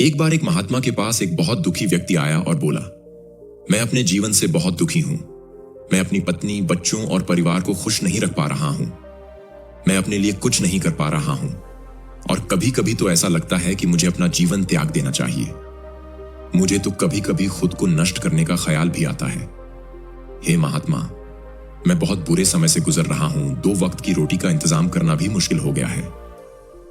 एक बार एक महात्मा के पास एक बहुत दुखी व्यक्ति आया और बोला, मैं अपने जीवन से बहुत दुखी हूं। मैं अपनी पत्नी, बच्चों और परिवार को खुश नहीं रख पा रहा हूं। मैं अपने लिए कुछ नहीं कर पा रहा हूं और कभी कभी तो ऐसा लगता है कि मुझे अपना जीवन त्याग देना चाहिए। मुझे तो कभी कभी खुद को नष्ट करने का ख्याल भी आता है। हे महात्मा, मैं बहुत बुरे समय से गुजर रहा हूं। 2 वक्त की रोटी का इंतजाम करना भी मुश्किल हो गया है।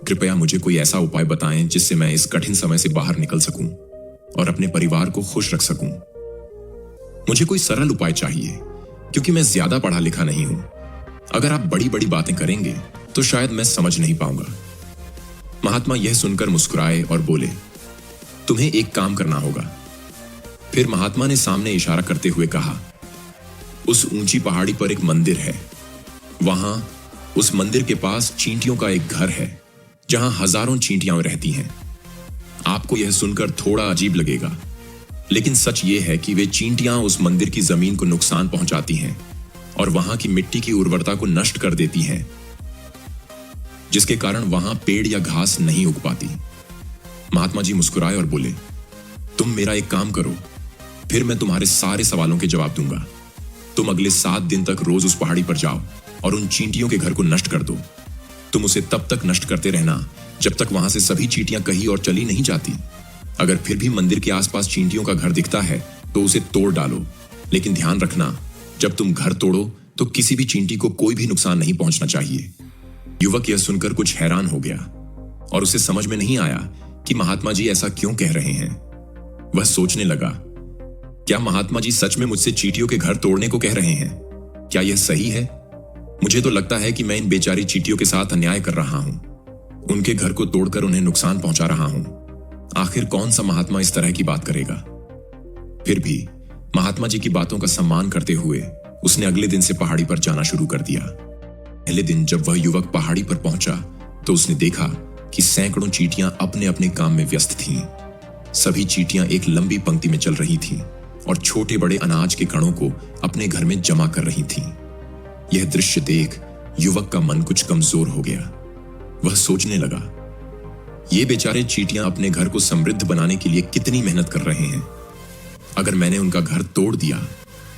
कृपया मुझे कोई ऐसा उपाय बताएं जिससे मैं इस कठिन समय से बाहर निकल सकूं और अपने परिवार को खुश रख सकूं। मुझे कोई सरल उपाय चाहिए क्योंकि मैं ज्यादा पढ़ा लिखा नहीं हूं। अगर आप बड़ी बड़ी बातें करेंगे तो शायद मैं समझ नहीं पाऊंगा। महात्मा यह सुनकर मुस्कुराए और बोले, तुम्हें एक काम करना होगा। फिर महात्मा ने सामने इशारा करते हुए कहा, उस ऊंची पहाड़ी पर एक मंदिर है। वहां उस मंदिर के पास चींटियों का एक घर है जहां हजारों चींटियां रहती हैं। आपको यह सुनकर थोड़ा अजीब लगेगा, लेकिन सच यह है कि वे चींटियां उस मंदिर की जमीन को नुकसान पहुंचाती हैं और वहां की मिट्टी की उर्वरता को नष्ट कर देती हैं, जिसके कारण वहां पेड़ या घास नहीं उग पाती। महात्मा जी मुस्कुराए और बोले, तुम मेरा एक काम करो, फिर मैं तुम्हारे सारे सवालों के जवाब दूंगा। तुम अगले 7 दिन तक रोज उस पहाड़ी पर जाओ और उन चींटियों के घर को नष्ट कर दो। तुम उसे तब तक नष्ट करते रहना जब तक वहां से सभी चींटियां कहीं और चली नहीं जाती। अगर फिर भी मंदिर के आसपास चींटियों का घर दिखता है तो उसे तोड़ डालो, लेकिन ध्यान रखना, जब तुम घर तोड़ो तो किसी भी चींटी को कोई भी नुकसान नहीं पहुंचना चाहिए। युवक यह सुनकर कुछ हैरान हो गया और उसे समझ में नहीं आया कि महात्मा जी ऐसा क्यों कह रहे हैं। वह सोचने लगा, क्या महात्मा जी सच में मुझसे चींटियों के घर तोड़ने को कह रहे हैं? क्या यह सही है? मुझे तो लगता है कि मैं इन बेचारी चींटियों के साथ अन्याय कर रहा हूं। उनके घर को तोड़कर उन्हें नुकसान पहुंचा रहा हूं। आखिर कौन सा महात्मा इस तरह की बात करेगा? फिर भी महात्मा जी की बातों का सम्मान करते हुए उसने अगले दिन से पहाड़ी पर जाना शुरू कर दिया। पहले दिन जब वह युवक पहाड़ी पर पहुंचा तो उसने देखा कि सैकड़ों चींटियां अपने अपने काम में व्यस्त थीं। सभी चींटियां एक लंबी पंक्ति में चल रही थीं और छोटे बड़े अनाज के कणों को अपने घर में जमा कर रही थीं। यह दृश्य देख युवक का मन कुछ कमजोर हो गया। वह सोचने लगा, ये बेचारे चींटियां अपने घर को समृद्ध बनाने के लिए कितनी मेहनत कर रहे हैं। अगर मैंने उनका घर तोड़ दिया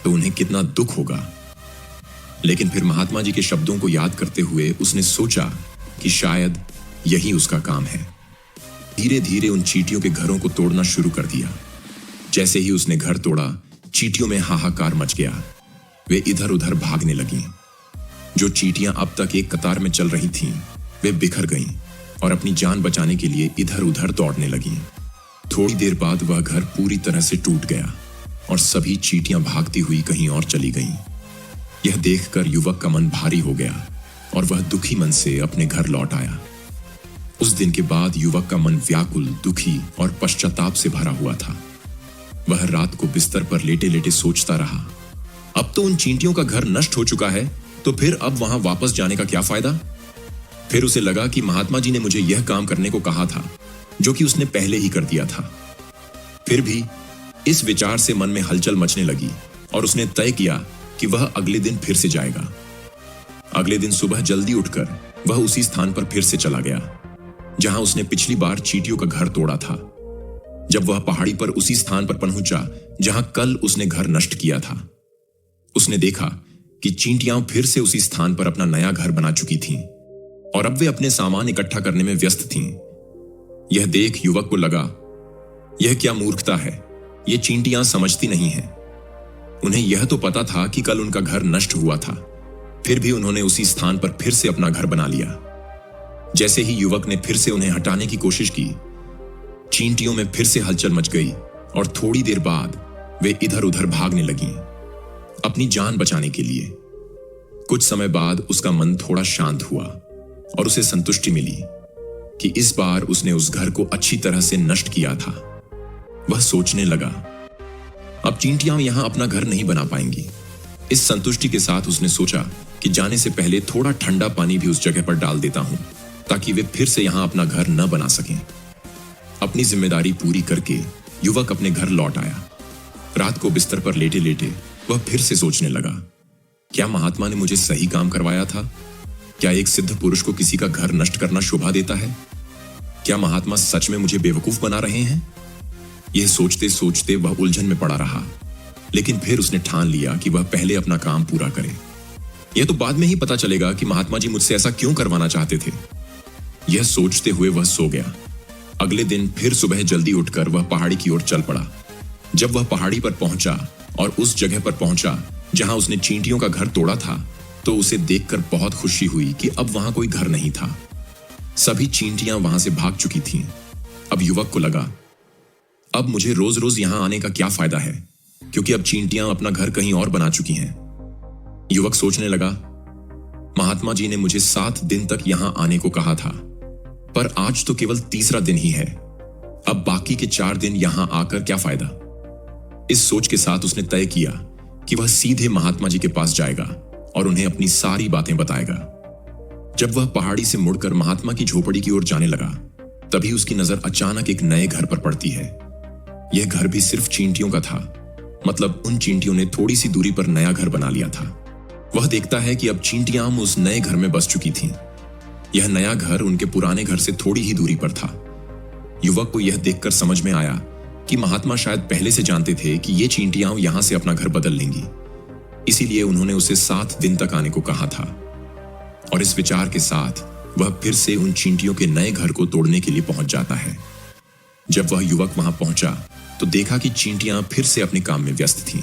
तो उन्हें कितना दुख होगा। लेकिन फिर महात्मा जी के शब्दों को याद करते हुए उसने सोचा कि शायद यही उसका काम है। धीरे धीरे उन चींटियों के घरों को तोड़ना शुरू कर दिया। जैसे ही उसने घर तोड़ा, चींटियों में हाहाकार मच गया। वे इधर उधर भागने लगीं। जो चींटियां अब तक एक कतार में चल रही थीं, वे बिखर गईं और अपनी जान बचाने के लिए इधर उधर दौड़ने लगीं। थोड़ी देर बाद वह घर पूरी तरह से टूट गया और सभी चींटियां भागती हुई कहीं और चली गईं। यह देखकर युवक का मन भारी हो गया और वह दुखी मन से अपने घर लौट आया। उस दिन के बाद युवक का मन व्याकुल, दुखी और पश्चाताप से भरा हुआ था। वह रात को बिस्तर पर लेटे लेटे सोचता रहा, अब तो उन चींटियों का घर नष्ट हो चुका है, तो फिर अब वहां वापस जाने का क्या फायदा? फिर उसे लगा कि महात्मा जी ने मुझे यह काम करने को कहा था, जो कि उसने पहले ही कर दिया था। फिर भी इस विचार से मन में हलचल मचने लगी और उसने तय किया कि वह अगले दिन फिर से जाएगा। अगले दिन सुबह जल्दी उठकर वह उसी स्थान पर फिर से चला गया जहां उसने पिछली बार चींटियों का घर तोड़ा था। जब वह पहाड़ी पर उसी स्थान पर पहुंचा जहां कल उसने घर नष्ट किया था, उसने देखा कि चींटियां फिर से उसी स्थान पर अपना नया घर बना चुकी थीं और अब वे अपने सामान इकट्ठा करने में व्यस्त थीं। यह देख युवक को लगा, यह क्या मूर्खता है। ये चींटियां समझती नहीं हैं। उन्हें यह तो पता था कि कल उनका घर नष्ट हुआ था, फिर भी उन्होंने उसी स्थान पर फिर से अपना घर बना लिया। जैसे ही युवक ने फिर से उन्हें हटाने की कोशिश की, चींटियों में फिर से हलचल मच गई और थोड़ी देर बाद वे इधर उधर भागने लगीं, अपनी जान बचाने के लिए। कुछ समय बाद उसका मन थोड़ा शांत हुआ और उसे संतुष्टि मिली कि इस बार उसने उस घर को अच्छी तरह से नष्ट किया था। वह सोचने लगा, अब चींटियां यहां अपना घर नहीं बना पाएंगी। इस संतुष्टि के साथ उसने सोचा कि जाने से पहले थोड़ा ठंडा पानी भी उस जगह पर डाल देता हूं ताकि वे फिर से यहां अपना घर न बना सकें। अपनी जिम्मेदारी पूरी करके युवक अपने घर लौट आया। रात को बिस्तर पर लेटे लेटे वह फिर से सोचने लगा, क्या महात्मा ने मुझे सही काम करवाया था? क्या एक सिद्ध पुरुष को किसी का घर नष्ट करना शोभा देता है? क्या महात्मा सच में मुझे बेवकूफ बना रहे हैं? यह सोचते सोचते वह उलझन में पड़ा रहा, लेकिन फिर उसने ठान लिया कि वह पहले अपना काम पूरा करे। यह तो बाद में ही पता चलेगा कि महात्मा जी मुझसे ऐसा क्यों करवाना चाहते थे। यह सोचते हुए वह सो गया। अगले दिन फिर सुबह जल्दी उठकर वह पहाड़ी की ओर चल पड़ा। जब वह पहाड़ी पर पहुंचा और उस जगह पर पहुंचा जहां उसने चींटियों का घर तोड़ा था, तो उसे देखकर बहुत खुशी हुई कि अब वहां कोई घर नहीं था। सभी चींटियां वहां से भाग चुकी थीं। अब युवक को लगा, अब मुझे रोज रोज यहां आने का क्या फायदा है, क्योंकि अब चींटियां अपना घर कहीं और बना चुकी हैं। युवक सोचने लगा, महात्मा जी ने मुझे 7 दिन तक यहां आने को कहा था, पर आज तो केवल तीसरा दिन ही है। अब बाकी के 4 दिन यहां आकर क्या फायदा। इस सोच के साथ उसने तय किया कि वह सीधे महात्मा जी के पास जाएगा और उन्हें अपनी सारी बातें बताएगा। जब वह पहाड़ी से मुड़कर महात्मा की झोपड़ी की ओर जाने लगा, तभी उसकी नजर अचानक एक नए घर पर पड़ती है। यह घर भी सिर्फ चींटियों का था, मतलब उन चींटियों ने थोड़ी सी दूरी पर नया घर बना लिया था। वह देखता है कि अब चींटियां उस नए घर में बस चुकी थीं। यह नया घर उनके पुराने घर से थोड़ी ही दूरी पर था। युवक को यह देखकर समझ में आया कि महात्मा शायद पहले से जानते थे कि ये चींटियां यहां से अपना घर बदल लेंगी, इसीलिए उन्होंने उसे 7 दिन तक आने को कहा था। और इस विचार के साथ वह फिर से उन चींटियों के नए घर को तोड़ने के लिए पहुंच जाता है। जब वह युवक वहां पहुंचा तो देखा कि चींटियां फिर से अपने काम में व्यस्त थीं।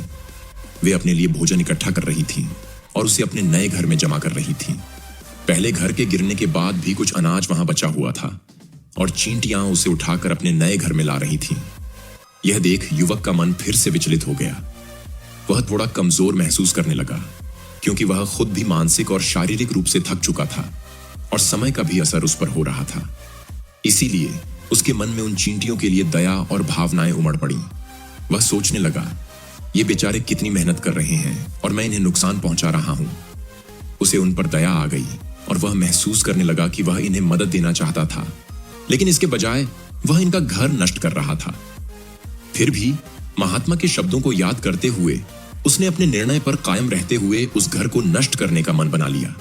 वे अपने लिए भोजन इकट्ठा कर रही थीं और उसे अपने नए घर में जमा कर रही थीं। पहले घर के गिरने के बाद भी कुछ अनाज वहां बचा हुआ था और चींटियां उसे उठाकर अपने नए घर में ला रही थीं। यह देख युवक का मन फिर से विचलित हो गया। वह थोड़ा कमजोर महसूस करने लगा, क्योंकि वह खुद भी मानसिक और शारीरिक रूप से थक चुका था और समय का भी असर उस पर हो रहा था। इसीलिए उसके मन में उन चींटियों के लिए दया और भावनाएं उमड़ पड़ी। वह सोचने लगा, ये बेचारे कितनी मेहनत कर रहे हैं और मैं इन्हें नुकसान पहुंचा रहा हूं। उसे उन पर दया आ गई और वह महसूस करने लगा कि वह इन्हें मदद देना चाहता था, लेकिन इसके बजाय वह इनका घर नष्ट कर रहा था। फिर भी महात्मा के शब्दों को याद करते हुए उसने अपने निर्णय पर कायम रहते हुए उस घर को नष्ट करने का मन बना लिया।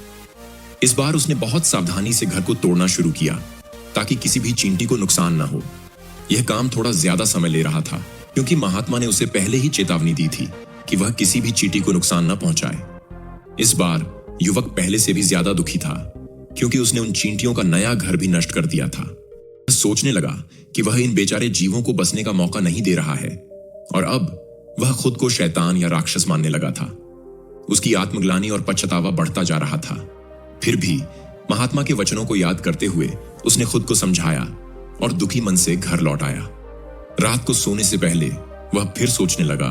इस बार उसने बहुत सावधानी से घर को तोड़ना शुरू किया ताकि किसी भी चींटी को नुकसान न हो। यह काम थोड़ा ज्यादा समय ले रहा था, क्योंकि महात्मा ने उसे पहले ही चेतावनी दी थी कि वह किसी भी चींटी को नुकसान न पहुंचाए। इस बार युवक पहले से भी ज्यादा दुखी था, क्योंकि उसने उन चींटियों का नया घर भी नष्ट कर दिया था। वह सोचने लगा कि वह इन बेचारे जीवों को बसने का मौका नहीं दे रहा है और अब वह खुद को शैतान या राक्षस मानने लगा था। उसकी आत्मग्लानि और पछतावा बढ़ता जा रहा था। फिर भी महात्मा के वचनों को याद करते हुए उसने खुद को समझाया और दुखी मन से घर लौट आया। रात को सोने से पहले वह फिर सोचने लगा,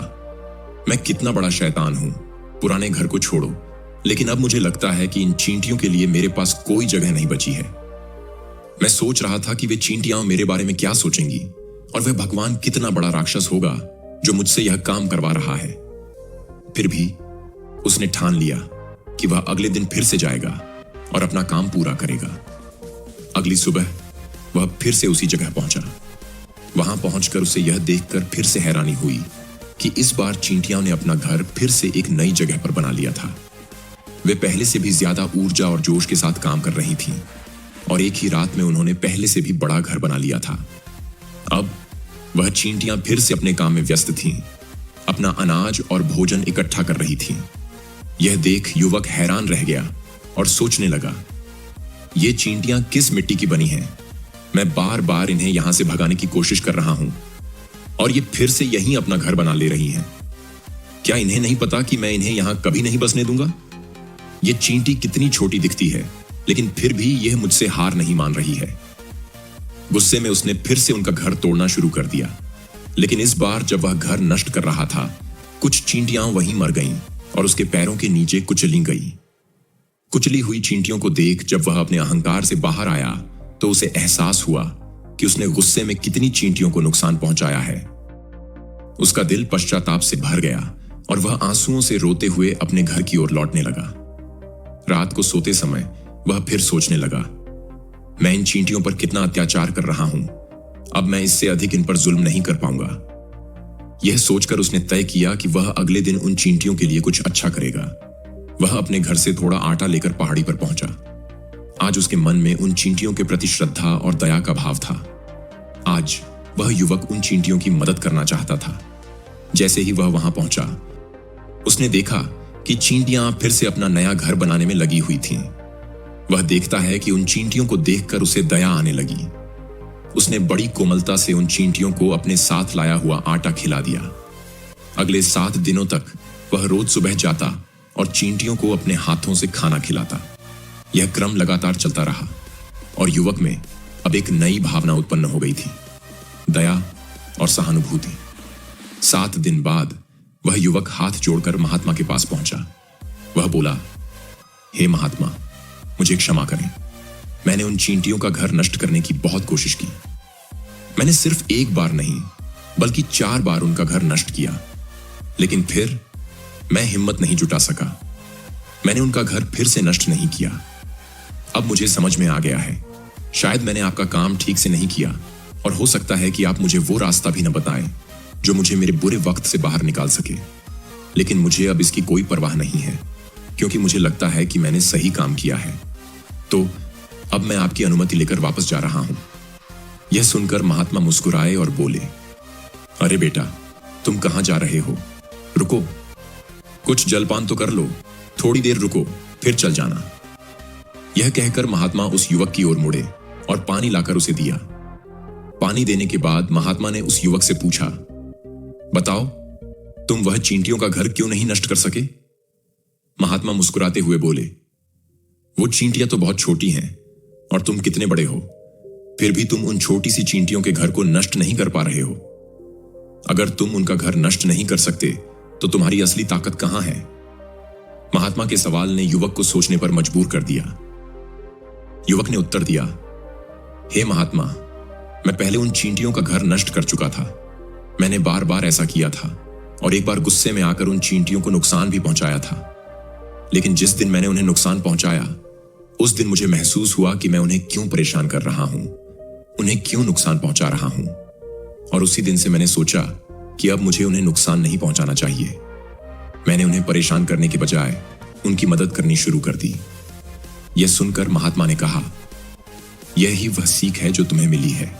मैं कितना बड़ा शैतान हूं। पुराने घर को छोड़ो, लेकिन अब मुझे लगता है कि इन चींटियों के लिए मेरे पास कोई जगह नहीं बची है। मैं सोच रहा था कि वे चींटियां मेरे बारे में क्या सोचेंगी और वह भगवान कितना बड़ा राक्षस होगा जो मुझसे यह काम करवा रहा है। फिर भी उसने ठान लिया कि वह अगले दिन फिर से जाएगा और अपना काम पूरा करेगा। अगली सुबह वह फिर से उसी जगह पहुंचा। वहां पहुंचकर उसे यह देखकर फिर से हैरानी हुई कि इस बार चींटियां ने अपना घर फिर से एक नई जगह पर बना लिया था। वे पहले से भी ज्यादा ऊर्जा और जोश के साथ काम कर रही थीं और एक ही रात में उन्होंने पहले से भी बड़ा घर बना लिया था। अब वह चींटियां फिर से अपने काम में व्यस्त थीं, अपना अनाज और भोजन इकट्ठा कर रही थीं। यह देख युवक हैरान रह गया और सोचने लगा, ये चींटियां किस मिट्टी की बनी हैं? मैं बार बार इन्हें यहां से भगाने की कोशिश कर रहा हूं और ये फिर से यहीं अपना घर बना ले रही हैं। क्या इन्हें नहीं पता कि मैं इन्हें यहां कभी नहीं बसने दूंगा? ये चींटी कितनी छोटी दिखती है, लेकिन फिर भी यह मुझसे हार नहीं मान रही है। गुस्से में उसने फिर से उनका घर तोड़ना शुरू कर दिया, लेकिन इस बार जब वह घर नष्ट कर रहा था, कुछ चींटियां वहीं मर गईं और उसके पैरों के नीचे कुचली गईं। कुचली हुई चींटियों को देख जब वह अपने अहंकार से बाहर आया तो उसे एहसास हुआ कि उसने गुस्से में कितनी चींटियों को नुकसान पहुंचाया है। उसका दिल पश्चाताप से भर गया और वह आंसुओं से रोते हुए अपने घर की ओर लौटने लगा। रात को सोते समय वह फिर सोचने लगा, मैं इन चींटियों पर कितना अत्याचार कर रहा हूं। अब मैं इससे अधिक इन पर जुल्म नहीं कर पाऊंगा। यह सोचकर उसने तय किया कि वह अगले दिन उन चींटियों के लिए कुछ अच्छा करेगा। वह अपने घर से थोड़ा आटा लेकर पहाड़ी पर पहुंचा आज उसके मन में उन चींटियों के प्रति श्रद्धा और दया का भाव था। आज वह युवक उन चींटियों की मदद करना चाहता था। जैसे ही वह वहां पहुंचा, उसने देखा कि चींटियां फिर से अपना नया घर बनाने में लगी हुई थीं। वह देखता है कि उन चींटियों को देखकर उसे दया आने लगी। उसने बड़ी कोमलता से उन चींटियों को अपने साथ लाया हुआ आटा खिला दिया। अगले 7 दिनों तक वह रोज सुबह जाता और चींटियों को अपने हाथों से खाना खिलाता। यह क्रम लगातार चलता रहा और युवक में अब एक नई भावना उत्पन्न हो गई थी, दया और सहानुभूति। 7 दिन बाद वह युवक हाथ जोड़कर महात्मा के पास पहुंचा। वह बोला, हे महात्मा, मुझे क्षमा करें। मैंने उन चींटियों का घर नष्ट करने की बहुत कोशिश की। मैंने सिर्फ 1 बार नहीं बल्कि 4 बार उनका घर नष्ट किया, लेकिन फिर मैं हिम्मत नहीं जुटा सका। मैंने उनका घर फिर से नष्ट नहीं किया। अब मुझे समझ में आ गया है, शायद मैंने आपका काम ठीक से नहीं किया और हो सकता है कि आप मुझे वो रास्ता भी न बताएं जो मुझे मेरे बुरे वक्त से बाहर निकाल सके। लेकिन मुझे अब इसकी कोई परवाह नहीं है, क्योंकि मुझे लगता है कि मैंने सही काम किया है। तो अब मैं आपकी अनुमति लेकर वापस जा रहा हूं। यह सुनकर महात्मा मुस्कुराए और बोले, अरे बेटा, तुम कहां जा रहे हो? रुको, कुछ जलपान तो कर लो। थोड़ी देर रुको, फिर चल जाना। यह कहकर महात्मा उस युवक की ओर मुड़े और पानी लाकर उसे दिया। पानी देने के बाद महात्मा ने उस युवक से पूछा, बताओ, तुम वह चींटियों का घर क्यों नहीं नष्ट कर सके? महात्मा मुस्कुराते हुए बोले, वो चींटियां तो बहुत छोटी हैं और तुम कितने बड़े हो, फिर भी तुम उन छोटी सी चींटियों के घर को नष्ट नहीं कर पा रहे हो। अगर तुम उनका घर नष्ट नहीं कर सकते तो तुम्हारी असली ताकत कहां है? महात्मा के सवाल ने युवक को सोचने पर मजबूर कर दिया। युवक ने उत्तर दिया, हे महात्मा, मैं पहले उन चींटियों का घर नष्ट कर चुका था। मैंने बार बार ऐसा किया था और एक बार गुस्से में आकर उन चींटियों को नुकसान भी पहुंचाया था। लेकिन जिस दिन मैंने उन्हें नुकसान पहुंचाया, उस दिन मुझे महसूस हुआ कि मैं उन्हें क्यों परेशान कर रहा हूं, उन्हें क्यों नुकसान पहुंचा रहा हूं। और उसी दिन से मैंने सोचा कि अब मुझे उन्हें नुकसान नहीं पहुंचाना चाहिए। मैंने उन्हें परेशान करने के बजाय उनकी मदद करनी शुरू कर दी। यह सुनकर महात्मा ने कहा, यही वह सीख है जो तुम्हें मिली है।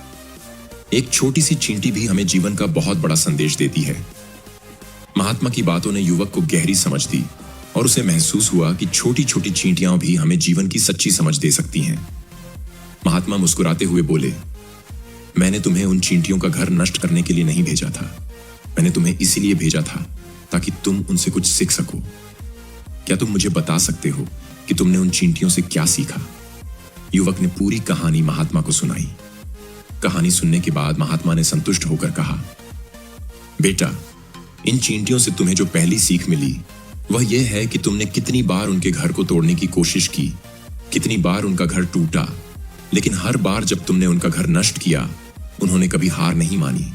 एक छोटी सी चींटी भी हमें जीवन का बहुत बड़ा संदेश देती है। महात्मा की बातों ने युवक को गहरी समझ दी और उसे महसूस हुआ कि छोटी छोटी चींटियां भी हमें जीवन की सच्ची समझ दे सकती हैं। महात्मा मुस्कुराते हुए बोले, मैंने तुम्हें उन चींटियों का घर नष्ट करने के लिए नहीं भेजा था। मैंने तुम्हें इसीलिए भेजा था ताकि तुम उनसे कुछ सीख सको। क्या तुम मुझे बता सकते हो कि तुमने उन चींटियों से क्या सीखा? युवक ने पूरी कहानी महात्मा को सुनाई। कहानी सुनने के बाद महात्मा ने संतुष्ट होकर कहा, बेटा, इन चींटियों से तुम्हें जो पहली सीख मिली वह यह है कि तुमने कितनी बार उनके घर को तोड़ने की कोशिश की, कितनी बार उनका घर टूटा, लेकिन हर बार जब तुमने उनका घर नष्ट किया, उन्होंने कभी हार नहीं मानी।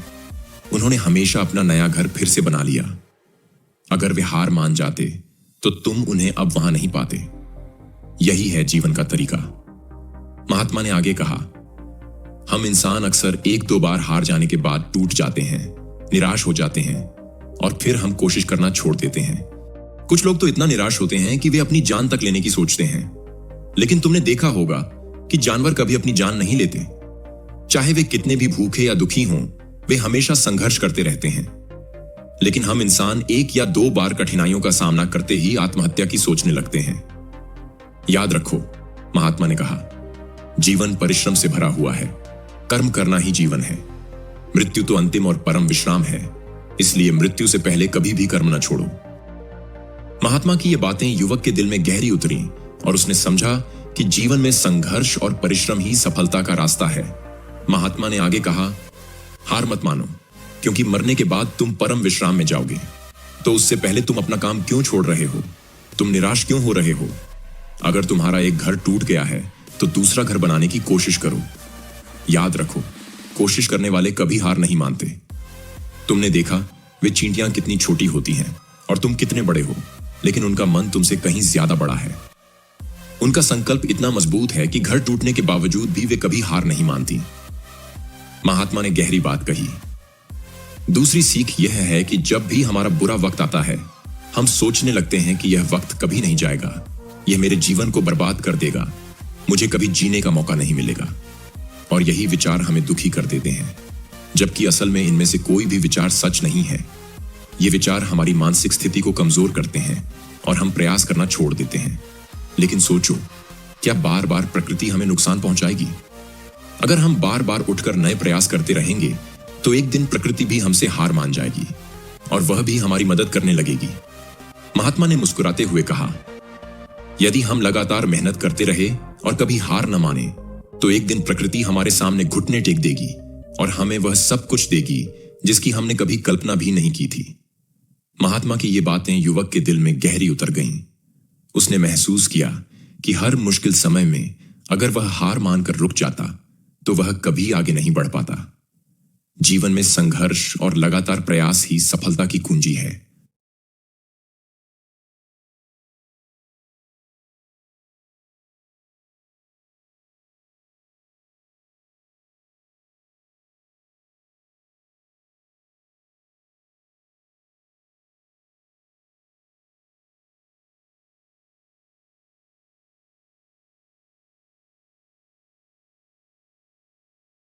उन्होंने हमेशा अपना नया घर फिर से बना लिया। अगर वे हार मान जाते तो तुम उन्हें अब वहां नहीं पाते। यही है जीवन का तरीका। महात्मा ने आगे कहा, हम इंसान अक्सर 1-2 बार हार जाने के बाद टूट जाते हैं, निराश हो जाते हैं और फिर हम कोशिश करना छोड़ देते हैं। कुछ लोग तो इतना निराश होते हैं कि वे अपनी जान तक लेने की सोचते हैं। लेकिन तुमने देखा होगा कि जानवर कभी अपनी जान नहीं लेते। चाहे वे कितने भी भूखे या दुखी हों, वे हमेशा संघर्ष करते रहते हैं। लेकिन हम इंसान 1 या 2 बार कठिनाइयों का सामना करते ही आत्महत्या की सोचने लगते हैं। याद रखो, महात्मा ने कहा, जीवन परिश्रम से भरा हुआ है। कर्म करना ही जीवन है। मृत्यु तो अंतिम और परम विश्राम है, इसलिए मृत्यु से पहले कभी भी कर्म न छोड़ो। महात्मा की ये बातें युवक के दिल में गहरी उतरी और उसने समझा कि जीवन में संघर्ष और परिश्रम ही सफलता का रास्ता है। महात्मा ने आगे कहा, हार मत मानो, क्योंकि मरने के बाद तुम परम विश्राम में जाओगे। तो उससे पहले तुम अपना काम क्यों छोड़ रहे हो? तुम निराश क्यों हो रहे हो? अगर तुम्हारा एक घर टूट गया है तो दूसरा घर बनाने की कोशिश करो। याद रखो, कोशिश करने वाले कभी हार नहीं मानते। तुमने देखा वे चींटियां कितनी छोटी होती हैं और तुम कितने बड़े हो, लेकिन उनका मन तुमसे कहीं ज्यादा बड़ा है। उनका संकल्प इतना मजबूत है कि घर टूटने के बावजूद भी वे कभी हार नहीं मानती। महात्मा ने गहरी बात कही। दूसरी सीख यह है कि जब भी हमारा बुरा वक्त आता है, हम सोचने लगते हैं कि यह वक्त कभी नहीं जाएगा, यह मेरे जीवन को बर्बाद कर देगा। मुझे कभी जीने का मौका नहीं मिलेगा। और यही विचार हमें दुखी कर देते हैं, जबकि असल में इनमें से कोई भी विचार सच नहीं है। ये विचार हमारी मानसिक स्थिति को कमजोर करते हैं और हम प्रयास करना छोड़ देते हैं। लेकिन सोचो, क्या बार बार प्रकृति हमें नुकसान पहुंचाएगी? अगर हम बार बार उठकर नए प्रयास करते रहेंगे तो एक दिन प्रकृति भी हमसे हार मान जाएगी और वह भी हमारी मदद करने लगेगी। महात्मा ने मुस्कुराते हुए कहा, यदि हम लगातार मेहनत करते रहे और कभी हार न माने तो एक दिन प्रकृति हमारे सामने घुटने टेक देगी और हमें वह सब कुछ देगी जिसकी हमने कभी कल्पना भी नहीं की थी। महात्मा की ये बातें युवक के दिल में गहरी उतर गईं। उसने महसूस किया कि हर मुश्किल समय में अगर वह हार मानकर रुक जाता तो वह कभी आगे नहीं बढ़ पाता। जीवन में संघर्ष और लगातार प्रयास ही सफलता की कुंजी है।